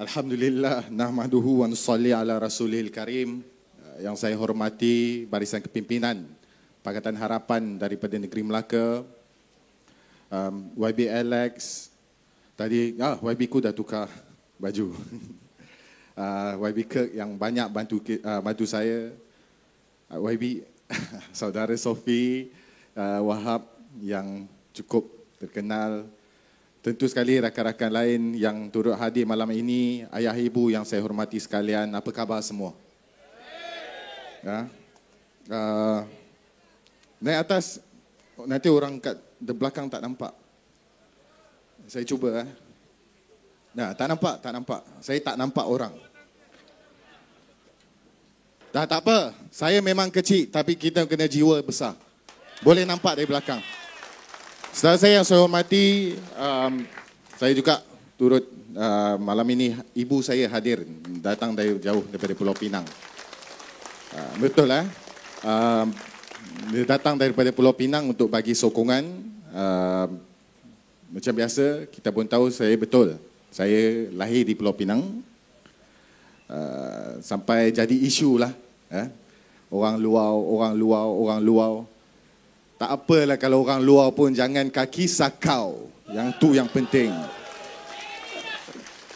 Alhamdulillah, nahmaduhu wa nusalli ala rasulil karim. Yang saya hormati barisan kepimpinan Pakatan Harapan daripada Negeri Melaka, YB Alex, tadi YB ku dah tukar baju. YB Kirk yang banyak bantu saya, YB saudara Sofi, Wahab yang cukup terkenal. Tentu sekali rakan-rakan lain yang turut hadir malam ini, ayah ibu yang saya hormati sekalian, apa khabar semua? Naik atas, nanti orang kat di belakang tak nampak. Saya cuba. Nah, tak nampak. Saya tak nampak orang. Dah tak apa, saya memang kecil tapi kita kena jiwa besar. Boleh nampak dari belakang. Saudara saya yang saya hormati, saya juga turut malam ini ibu saya hadir, datang dari jauh daripada Pulau Pinang. Betul dia datang daripada Pulau Pinang untuk bagi sokongan. Macam biasa, kita pun tahu saya lahir di Pulau Pinang. Sampai jadi isu lah. Orang luar. Tak apalah kalau orang luar pun jangan kaki sakau. Yang tu yang penting.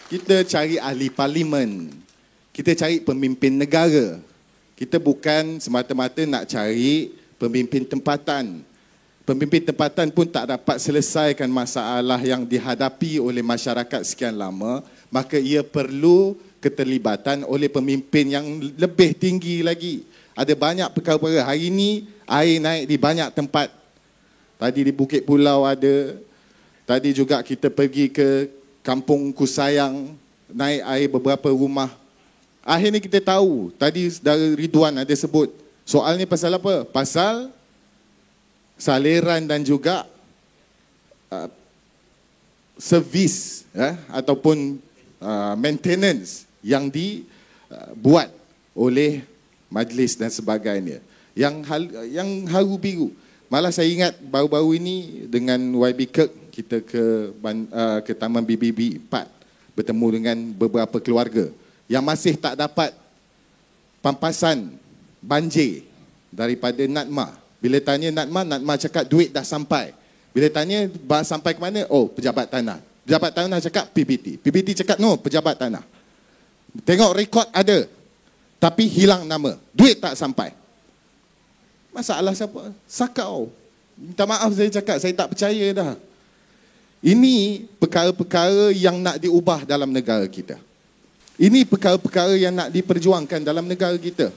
Kita cari ahli parlimen. Kita cari pemimpin negara. Kita bukan semata-mata nak cari pemimpin tempatan. Pemimpin tempatan pun tak dapat selesaikan masalah yang dihadapi oleh masyarakat sekian lama. Maka ia perlu keterlibatan oleh pemimpin yang lebih tinggi lagi. Ada banyak perkara-perkara. Hari ini air naik di banyak tempat. Tadi di Bukit Pulau ada. Tadi juga kita pergi ke Kampung Kusayang. Naik air beberapa rumah. Akhirnya kita tahu. Tadi saudara Ridwan ada sebut. Soal ni pasal apa? Pasal saliran dan juga servis ataupun maintenance yang dibuat oleh majlis dan sebagainya. Yang haru biru. Malah saya ingat baru-baru ini dengan YB Kirk kita ke Taman BBB 4 bertemu dengan beberapa keluarga yang masih tak dapat pampasan banjir daripada Natma. Bila tanya Natma cakap duit dah sampai. Bila tanya sampai ke mana? Oh, pejabat tanah. Pejabat tanah cakap PBT. PBT cakap no, pejabat tanah. Tengok rekod ada. Tapi hilang nama. Duit tak sampai. Masalah siapa? Sakau. Minta maaf saya cakap, saya tak percaya dah. Ini perkara-perkara yang nak diubah dalam negara kita. Ini perkara-perkara yang nak diperjuangkan dalam negara kita.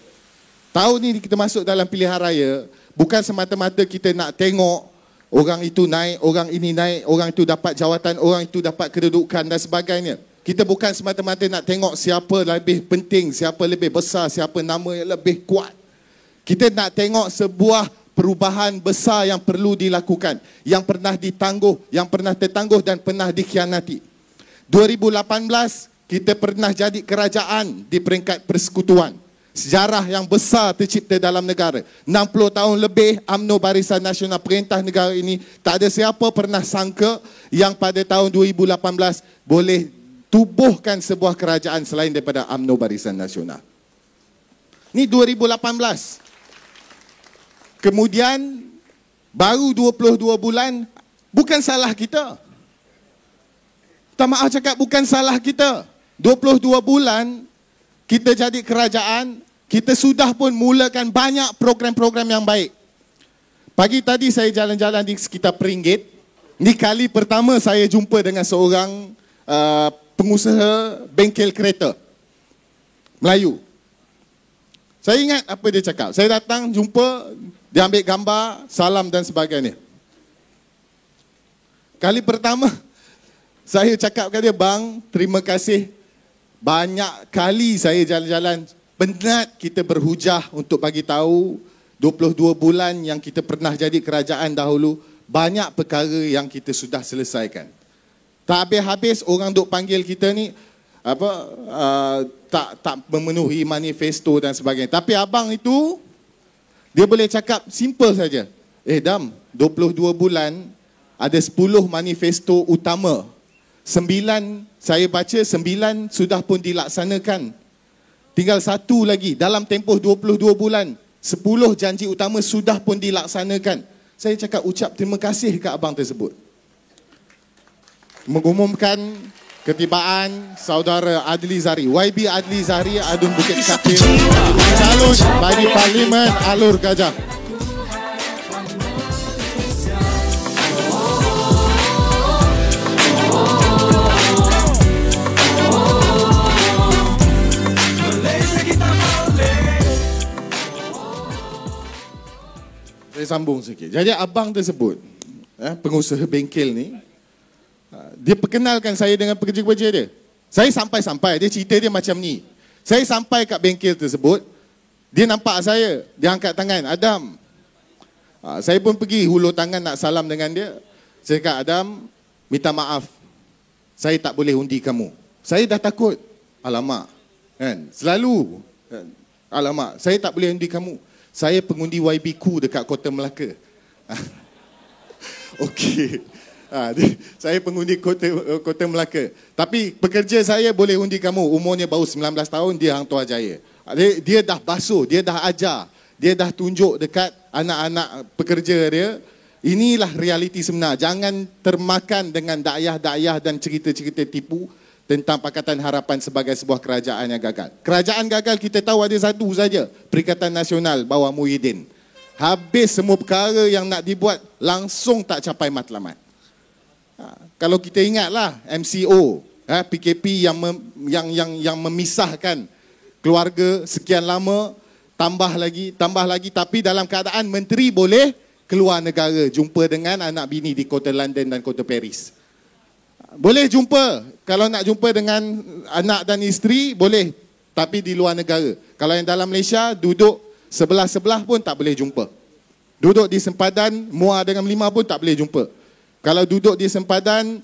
Tahun ni kita masuk dalam pilihan raya, bukan semata-mata kita nak tengok orang itu naik, orang ini naik, orang itu dapat jawatan, orang itu dapat kedudukan dan sebagainya. Kita bukan semata-mata nak tengok siapa lebih penting, siapa lebih besar, siapa nama yang lebih kuat. Kita nak tengok sebuah perubahan besar yang perlu dilakukan, yang pernah ditangguh, yang pernah tertangguh dan pernah dikhianati. 2018 kita pernah jadi kerajaan di peringkat persekutuan. Sejarah yang besar tercipta dalam negara. 60 tahun lebih UMNO Barisan Nasional perintah negara ini, tak ada siapa pernah sangka yang pada tahun 2018 boleh tubuhkan sebuah kerajaan selain daripada UMNO Barisan Nasional. Ini 2018. Kemudian baru 22 bulan, bukan salah kita. Tak maaf cakap bukan salah kita. 22 bulan kita jadi kerajaan, kita sudah pun mulakan banyak program-program yang baik. Pagi tadi saya jalan-jalan di sekitar Peringgit. Ini kali pertama saya jumpa dengan seorang pengusaha bengkel kereta Melayu. Saya ingat apa dia cakap. Saya datang, jumpa, dia ambil gambar, salam dan sebagainya. Kali pertama, saya cakap kepada dia, bang, terima kasih. Banyak kali saya jalan-jalan, penat kita berhujah untuk bagi tahu 22 bulan yang kita pernah jadi kerajaan dahulu, banyak perkara yang kita sudah selesaikan. Tak habis-habis orang duk panggil kita ni, tak memenuhi manifesto dan sebagainya. Tapi abang itu, dia boleh cakap simple saja. Dam, 22 bulan ada 10 manifesto utama. saya baca 9 sudah pun dilaksanakan. Tinggal 1 lagi dalam tempoh 22 bulan. 10 janji utama sudah pun dilaksanakan. Saya cakap ucap terima kasih ke abang tersebut. Mengumumkan ketibaan saudara Adli Zahari, YB Adli Zahari Adun Bukit Kapil, calon bagi Parlimen Alur Gajah. Saya sambung sikit. Jadi abang tersebut, pengusaha bengkel ni, dia perkenalkan saya dengan pekerja-pekerja dia. Saya sampai-sampai, dia cerita dia macam ni. Saya sampai kat bengkel tersebut, dia nampak saya, dia angkat tangan, Adam. Saya pun pergi hulur tangan nak salam dengan dia. Saya kata, Adam, minta maaf. Saya tak boleh undi kamu. Saya dah takut. Alamak. Kan? Selalu. Alamak, saya tak boleh undi kamu. Saya pengundi YB Ku dekat Kota Melaka. Okey. Saya pengundi Kota Melaka. Tapi pekerja saya boleh undi kamu. Umurnya baru 19 tahun, dia Hang Tuah Jaya. Dia dah basuh, dia dah ajar. Dia dah tunjuk dekat anak-anak pekerja dia. Inilah realiti sebenar. Jangan termakan dengan dakyah-dakyah dan cerita-cerita tipu tentang Pakatan Harapan sebagai sebuah kerajaan yang gagal. Kerajaan gagal kita tahu ada satu saja, Perikatan Nasional bawah Muhyiddin. Habis semua perkara yang nak dibuat langsung tak capai matlamat. Kalau kita ingatlah MCO, PKP yang memisahkan keluarga sekian lama, tambah lagi tapi dalam keadaan menteri boleh keluar negara jumpa dengan anak bini di Kota London dan Kota Paris. Boleh jumpa. Kalau nak jumpa dengan anak dan isteri, boleh. Tapi di luar negara. Kalau yang dalam Malaysia, duduk sebelah-sebelah pun tak boleh jumpa. Duduk di sempadan Muar dengan Melima pun tak boleh jumpa. Kalau duduk di sempadan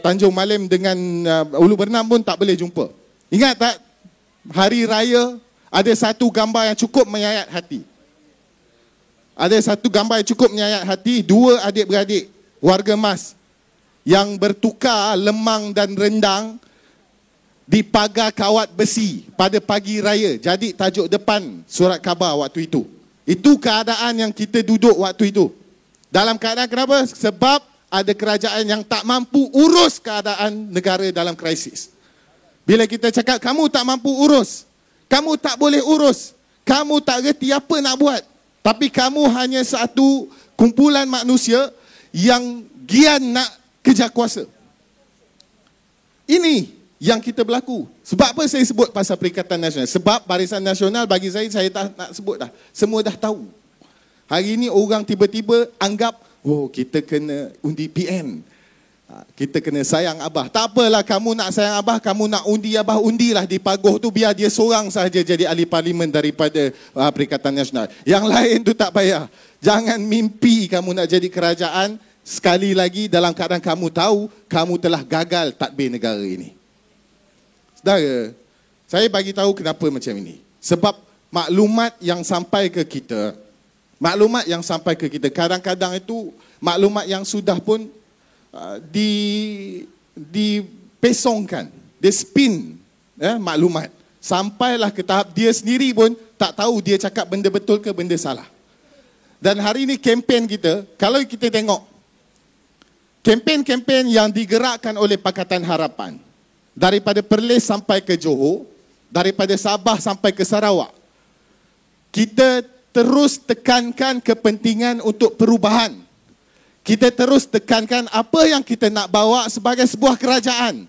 Tanjung Malim dengan Ulu Bernam pun tak boleh jumpa. Ingat tak? Hari Raya, ada satu gambar yang cukup menyayat hati. Ada satu gambar yang cukup menyayat hati. 2 adik-beradik, warga Mas, yang bertukar lemang dan rendang di pagar kawat besi pada pagi raya. Jadi tajuk depan surat khabar waktu itu. Itu keadaan yang kita duduk waktu itu. Dalam keadaan kenapa? Sebab ada kerajaan yang tak mampu urus keadaan negara dalam krisis. Bila kita cakap kamu tak mampu urus, kamu tak boleh urus, kamu tak reti apa nak buat, tapi kamu hanya satu kumpulan manusia yang gian nak kejar kuasa. Ini yang kita berlaku. Sebab apa saya sebut pasal Perikatan Nasional? Sebab Barisan Nasional bagi saya tak nak sebut dah. Semua dah tahu. Hari ini orang tiba-tiba anggap, oh kita kena undi PN. Kita kena sayang Abah. Tak apalah kamu nak sayang Abah, kamu nak undi Abah, undilah di Pagoh tu biar dia seorang sahaja jadi ahli parlimen daripada Perikatan Nasional. Yang lain tu tak payah. Jangan mimpi kamu nak jadi kerajaan. Sekali lagi dalam keadaan kamu tahu kamu telah gagal tadbir negara ini. Saudara, saya bagi tahu kenapa macam ini. Sebab maklumat yang sampai ke kita, kadang-kadang itu maklumat yang sudah pun dipesongkan, dia spin maklumat. Sampailah ke tahap dia sendiri pun tak tahu dia cakap benda betul ke benda salah. Dan hari ini kempen kita, kalau kita tengok kempen-kempen yang digerakkan oleh Pakatan Harapan daripada Perlis sampai ke Johor, daripada Sabah sampai ke Sarawak, kita terus tekankan kepentingan untuk perubahan. Kita terus tekankan apa yang kita nak bawa sebagai sebuah kerajaan.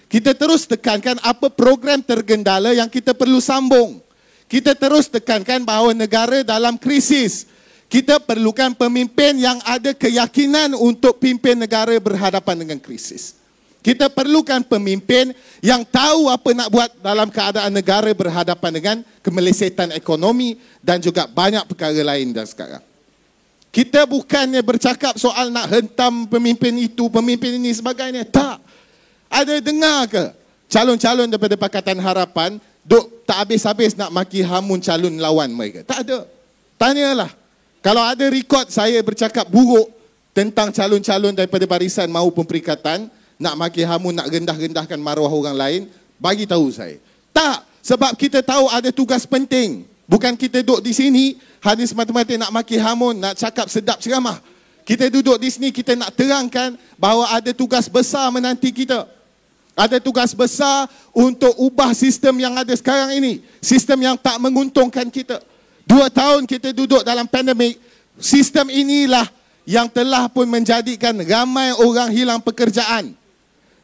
Kita terus tekankan apa program tergendala yang kita perlu sambung. Kita terus tekankan bahawa negara dalam krisis. Kita perlukan pemimpin yang ada keyakinan untuk pimpin negara berhadapan dengan krisis. Kita perlukan pemimpin yang tahu apa nak buat dalam keadaan negara berhadapan dengan kemelesetan ekonomi dan juga banyak perkara lain dah sekarang. Kita bukannya bercakap soal nak hentam pemimpin itu, pemimpin ini sebagainya. Tak. Ada dengar ke calon-calon daripada Pakatan Harapan duk tak habis-habis nak maki hamun calon lawan mereka? Tak ada. Tanyalah. Kalau ada rekod saya bercakap buruk tentang calon-calon daripada barisan maupun perikatan, nak maki hamun, nak rendah-rendahkan maruah orang lain, bagi tahu saya. Tak, sebab kita tahu ada tugas penting. Bukan kita duduk di sini hanya semata-mata nak maki hamun, nak cakap sedap ceramah. Kita duduk di sini, kita nak terangkan bahawa ada tugas besar menanti kita. Ada tugas besar untuk ubah sistem yang ada sekarang ini. Sistem yang tak menguntungkan kita. 2 tahun kita duduk dalam pandemik. Sistem inilah yang telah pun menjadikan ramai orang hilang pekerjaan.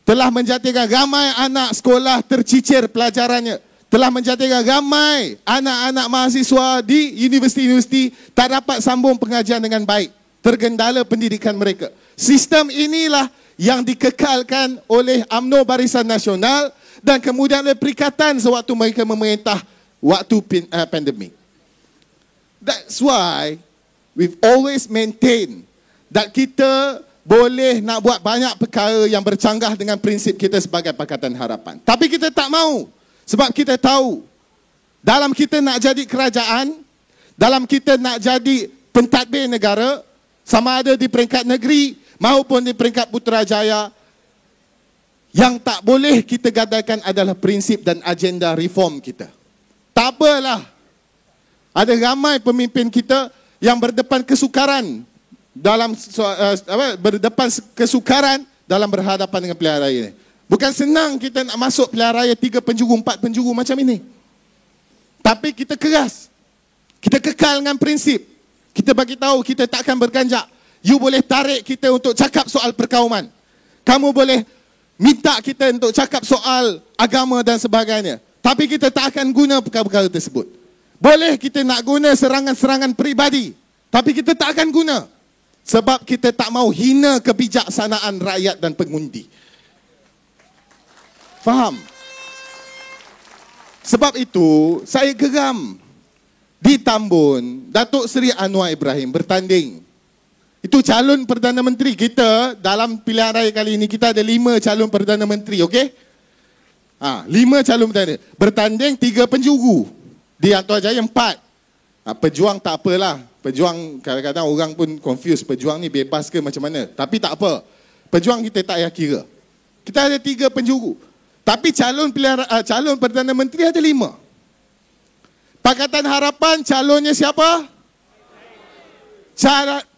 Telah menjadikan ramai anak sekolah tercicir pelajarannya. Telah menjadikan ramai anak-anak mahasiswa di universiti-universiti tak dapat sambung pengajian dengan baik. Tergendala pendidikan mereka. Sistem inilah yang dikekalkan oleh UMNO Barisan Nasional dan kemudian oleh Perikatan sewaktu mereka memerintah waktu pandemik. That's why we've always maintained that kita boleh nak buat banyak perkara yang bercanggah dengan prinsip kita sebagai Pakatan Harapan. Tapi kita tak mau. Sebab kita tahu, dalam kita nak jadi kerajaan, dalam kita nak jadi pentadbir negara, sama ada di peringkat negeri maupun di peringkat Putrajaya, yang tak boleh kita gadaikan adalah prinsip dan agenda reform kita. Tak apalah, ada ramai pemimpin kita yang berdepan kesukaran dalam berhadapan dengan pilihan raya ini. Bukan senang kita nak masuk pilihan raya 3 penjuru, 4 penjuru macam ini. Tapi kita keras. Kita kekal dengan prinsip. Kita bagi tahu kita takkan berganjak. You boleh tarik kita untuk cakap soal perkauman. Kamu boleh minta kita untuk cakap soal agama dan sebagainya. Tapi kita tak akan guna perkara-perkara tersebut. Boleh kita nak guna serangan-serangan peribadi. Tapi kita tak akan guna. Sebab kita tak mau hina kebijaksanaan rakyat dan pengundi. Faham? Sebab itu, saya geram. Di Tambun, Datuk Seri Anwar Ibrahim bertanding. Itu calon Perdana Menteri. Kita dalam pilihan raya kali ini, kita ada 5 calon Perdana Menteri, okey? 5 calon Perdana. Bertanding 3 penjuru. Di Antuan Jaya 4. Pejuang tak apalah. Pejuang kadang-kadang orang pun confuse. Pejuang ni bebas ke macam mana? Tapi tak apa. Pejuang kita tak payah kira. Kita ada 3 penjuru. Tapi calon Perdana Menteri ada 5. Pakatan Harapan calonnya siapa?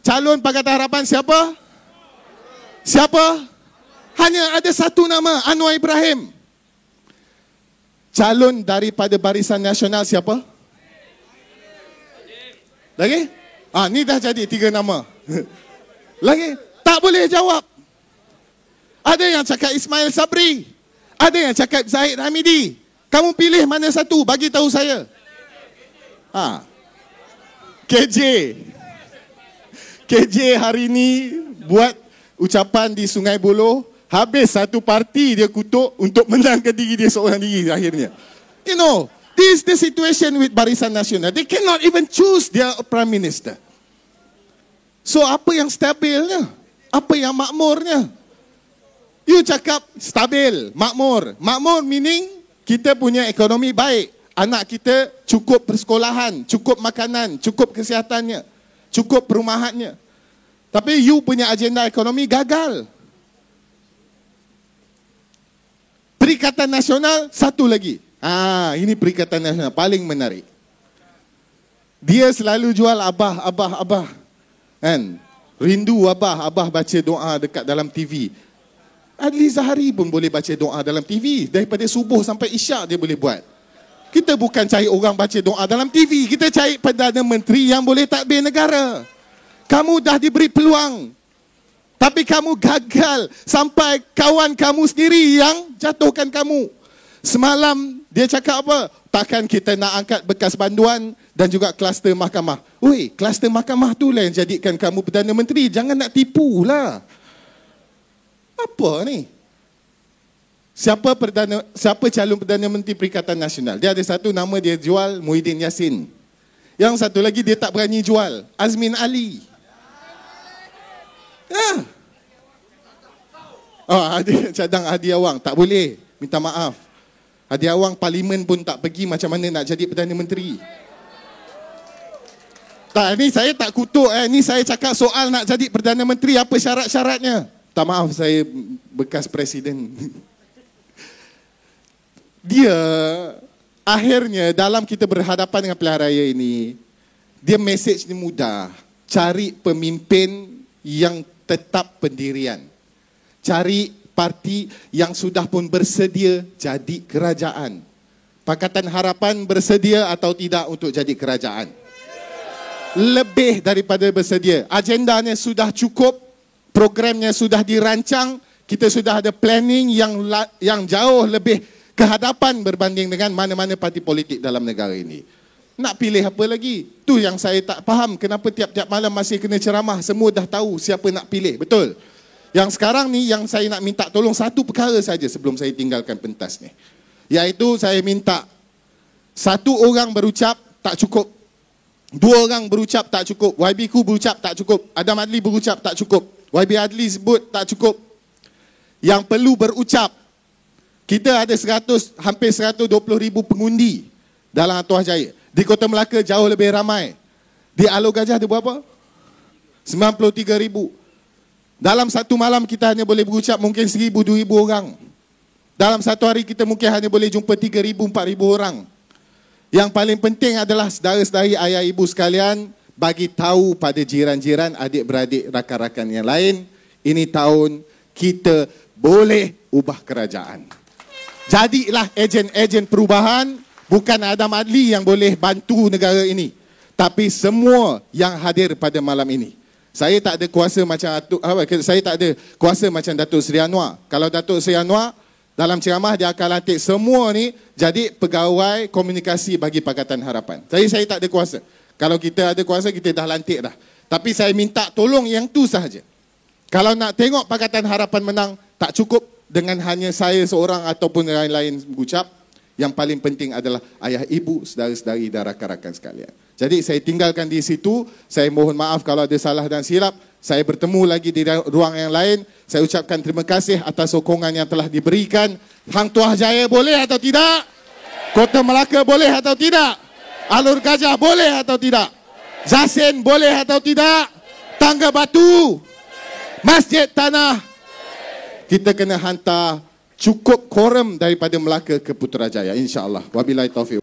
Calon Pakatan Harapan siapa? Siapa? Hanya ada satu nama, Anwar Ibrahim. Calon daripada Barisan Nasional siapa? Lagi? Ni dah jadi 3 nama. Lagi? Tak boleh jawab. Ada yang cakap Ismail Sabri. Ada yang cakap Zahid Hamidi. Kamu pilih mana satu? Bagi tahu saya. KJ. KJ hari ini buat ucapan di Sungai Buloh. Habis satu parti dia kutuk untuk menangkan diri dia seorang diri akhirnya. You know, this is the situation with Barisan Nasional. They cannot even choose their Prime Minister. So apa yang stabilnya? Apa yang makmurnya? You cakap stabil, makmur. Makmur meaning kita punya ekonomi baik. Anak kita cukup persekolahan, cukup makanan, cukup kesihatannya, cukup perumahannya. Tapi you punya agenda ekonomi gagal. Perikatan Nasional, satu lagi. Ini Perikatan Nasional, paling menarik. Dia selalu jual abah. Kan? Rindu abah baca doa dekat dalam TV. Adli Zahari pun boleh baca doa dalam TV. Daripada subuh sampai isyak dia boleh buat. Kita bukan cari orang baca doa dalam TV. Kita cari Perdana Menteri yang boleh tadbir negara. Kamu dah diberi peluang. Tapi kamu gagal. Sampai kawan kamu sendiri yang jatuhkan kamu. Semalam dia cakap apa? Takkan kita nak angkat bekas banduan dan juga kluster mahkamah. Oi, kluster mahkamah tu lah yang jadikan kamu Perdana Menteri. Jangan nak tipu lah. Apa ni? Siapa calon Perdana Menteri Perikatan Nasional? Dia ada satu nama dia jual, Muhyiddin Yassin. Yang satu lagi dia tak berani jual, Azmin Ali. Ada cadang Hadi Awang, tak boleh, minta maaf. Hadi Awang parlimen pun tak pergi, macam mana nak jadi Perdana Menteri? Tak, ni saya tak kutuk, ni saya cakap soal nak jadi Perdana Menteri, apa syarat-syaratnya? Tak maaf, saya bekas presiden. Dia akhirnya dalam kita berhadapan dengan pilihan raya ini, dia mesej ni mudah. Cari pemimpin yang tetap pendirian. Cari parti yang sudah pun bersedia jadi kerajaan. Pakatan Harapan bersedia atau tidak untuk jadi kerajaan? Lebih daripada bersedia. Agendanya sudah cukup, programnya sudah dirancang, kita sudah ada planning yang jauh lebih ke hadapan berbanding dengan mana-mana parti politik dalam negara ini. Nak pilih apa lagi? Tu yang saya tak faham, kenapa tiap-tiap malam masih kena ceramah, semua dah tahu siapa nak pilih, betul? Yang sekarang ni yang saya nak minta tolong satu perkara saja sebelum saya tinggalkan pentas ni. Iaitu saya minta satu orang berucap tak cukup. Dua orang berucap tak cukup. YB Ku berucap tak cukup. Adam Adli berucap tak cukup. YB Adli sebut tak cukup. Yang perlu berucap, kita ada hampir 120,000 pengundi dalam Atuah Jaya. Di Kota Melaka jauh lebih ramai. Di Alor Gajah ada berapa? 93,000. Dalam satu malam kita hanya boleh berucap mungkin 1,000, 2,000 orang. Dalam satu hari kita mungkin hanya boleh jumpa 3,000, 4,000 orang. Yang paling penting adalah saudara-saudari, ayah ibu sekalian, bagi tahu pada jiran-jiran, adik-beradik, rakan-rakan yang lain, ini tahun kita boleh ubah kerajaan. Jadilah ejen-ejen perubahan, bukan Adam Adli yang boleh bantu negara ini, tapi semua yang hadir pada malam ini. Saya tak ada kuasa macam Datuk Seri Anwar. Kalau Datuk Seri Anwar dalam ceramah dia akan lantik semua ni jadi pegawai komunikasi bagi Pakatan Harapan. Saya tak ada kuasa. Kalau kita ada kuasa, kita dah lantik dah. Tapi saya minta tolong yang tu sahaja. Kalau nak tengok Pakatan Harapan menang, tak cukup dengan hanya saya seorang ataupun lain-lain berucap. Yang paling penting adalah ayah ibu, saudara-saudari dan rakan-rakan sekalian. Jadi saya tinggalkan di situ. Saya mohon maaf kalau ada salah dan silap. Saya bertemu lagi di ruang yang lain. Saya ucapkan terima kasih atas sokongan yang telah diberikan. Hang Tuah Jaya boleh atau tidak? Kota Melaka boleh atau tidak? Alor Gajah boleh atau tidak? Zasin boleh atau tidak? Tangga Batu, Masjid Tanah. Kita kena hantar cukup quorum daripada Melaka ke Putrajaya, insya-Allah. Wabillahi taufiq.